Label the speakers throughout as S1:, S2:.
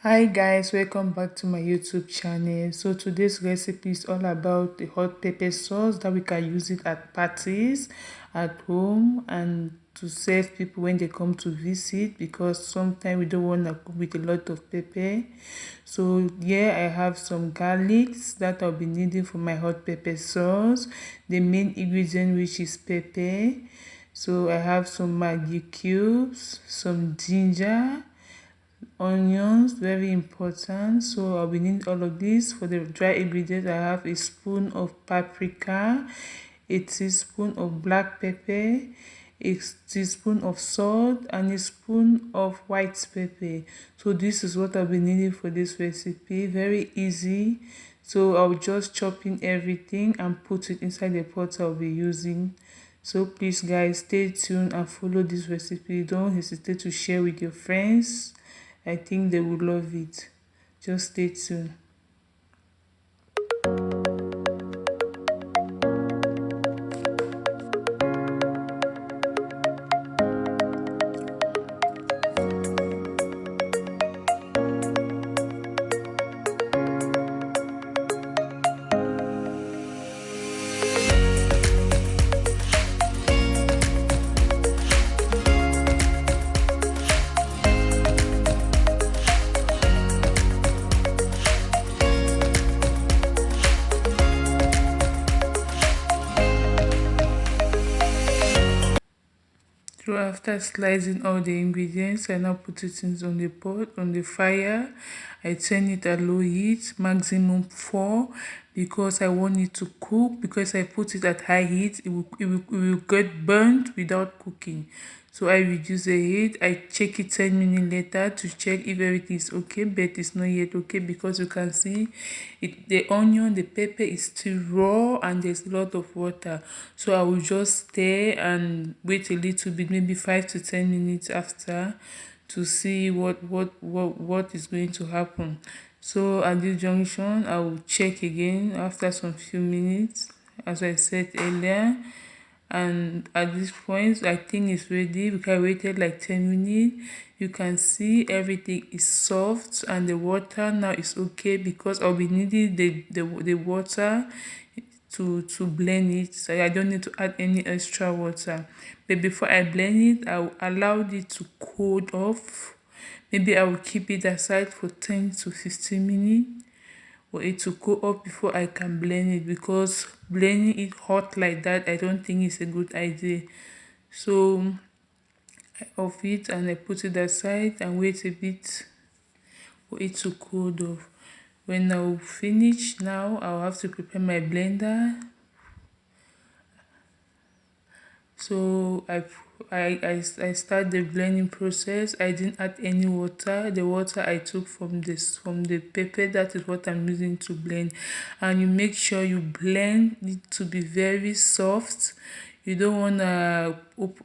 S1: Hi guys, welcome back to my YouTube channel. So today's recipe is all about the hot pepper sauce that we can use it at parties, at home, and to serve people when they come to visit, because sometimes we don't want to cook with a lot of pepper. So here I have some garlics that I'll be needing for my hot pepper sauce. The main ingredient, which is pepper. So I have some Maggi cubes, some ginger, onions, very important. So I'll be needing all of this. For the dry ingredients, I have a spoon of paprika, a teaspoon of black pepper, a teaspoon of salt, and a spoon of white pepper. So this is what I'll be needing for this recipe. Very easy. So I'll just chop in everything and put it inside the pot I'll be using. So please guys, stay tuned and follow this recipe. Don't hesitate to share with your friends. I think they would love it. Just stay tuned. So after slicing all the ingredients, I now put it in on the pot, on the fire. I turn it at low heat, maximum 4, because I want it to cook. Because I put it at high heat, it will get burnt without cooking. So I reduce the heat. I check it 10 minutes later to check if everything is okay, but it's not yet okay, because you can see it, the onion, the pepper is still raw and there's a lot of water. So I will just stir and wait a little bit, maybe 5 to 10 minutes after, to see what is going to happen. So at this junction, I will check again after some few minutes, as I said earlier. And at this point, I think it's ready because I waited like 10 minutes. You can see everything is soft and the water now is okay, because I'll be needing the water to blend it. So I don't need to add any extra water. But before I blend it, I'll allow it to cool off. Maybe I will keep it aside for 10 to 15 minutes for it to cool up before I can blend it, because blending it hot like that, I don't think it's a good idea. So I off it and I put it aside and wait a bit for it to cool off. When I'll finish now, I'll have to prepare my blender. So I start the blending process. I didn't add any water. The water I took from the pepper, that is what I'm using to blend. And you make sure you blend it to be very soft. You don't want to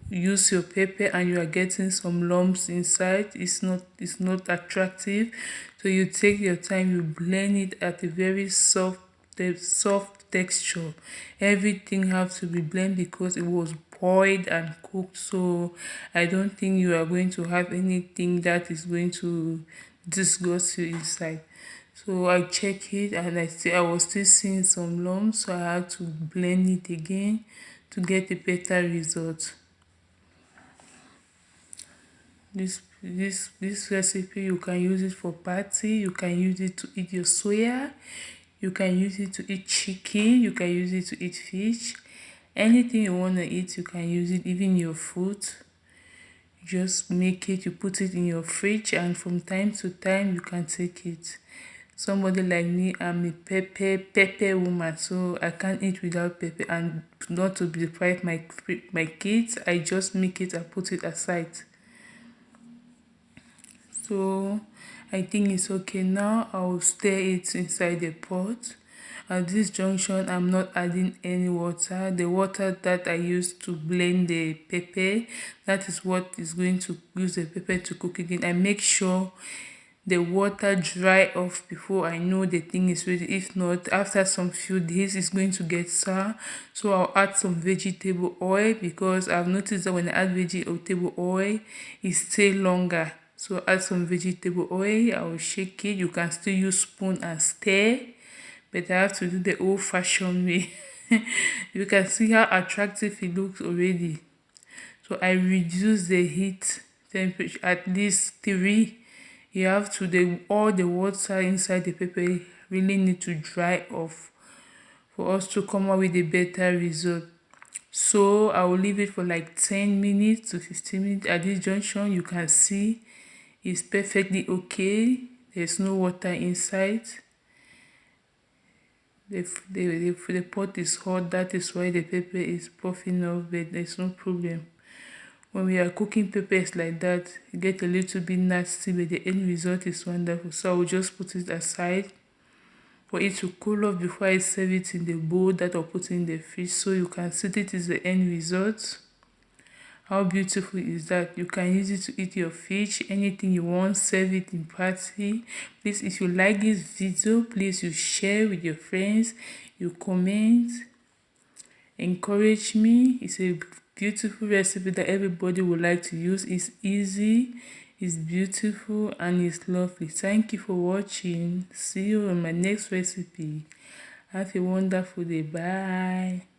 S1: use your pepper and you are getting some lumps inside. It's not attractive. So you take your time, you blend it at a very soft, the soft texture. Everything has to be blended because it was boiled and cooked. So I don't think you are going to have anything that is going to disgust you inside. So I check it and I was still seeing some lumps, so I had to blend it again to get a better result. This recipe, you can use it for party, you can use it to eat your soya, you can use it to eat chicken, you can use it to eat fish. Anything you want to eat, you can use it, even your food. Just make it, you put it in your fridge, and from time to time you can take it. Somebody like me, I'm a pepper woman, so I can't eat without pepper. And not to deprive my kids, I just make it and put it aside. So I think it's okay now. I'll stir it inside the pot. At this junction, I'm not adding any water. The water that I used to blend the pepper, that is what is going to use the pepper to cook again. I make sure the water dry off before I know the thing is ready. If not, after some few days, it's going to get sour. So I'll add some vegetable oil, because I've noticed that when I add vegetable oil, it stays longer. So add some vegetable oil. I will shake it. You can still use spoon and stir, but I have to do the old-fashioned way. You can see how attractive it looks already. So I reduce the heat temperature at least 3. You have to all the water inside the pepper really need to dry off for us to come up with a better result. So I will leave it for like 10 minutes to 15 minutes. At this junction, you can see it's perfectly okay. There's no water inside. The pot is hot. That is why the pepper is puffing off, but there's no problem. When we are cooking peppers like that, it get a little bit nasty, but the end result is wonderful. So I will just put it aside for it to cool off before I serve it in the bowl that I'll put in the fridge. So you can see this is the end result. How beautiful is that? You can use it to eat your fish, anything you want, serve it in party. Please, if you like this video, please you share with your friends, you comment, encourage me. It's a beautiful recipe that everybody would like to use. It's easy, it's beautiful, and it's lovely. Thank you for watching. See you on my next recipe. Have a wonderful day. Bye.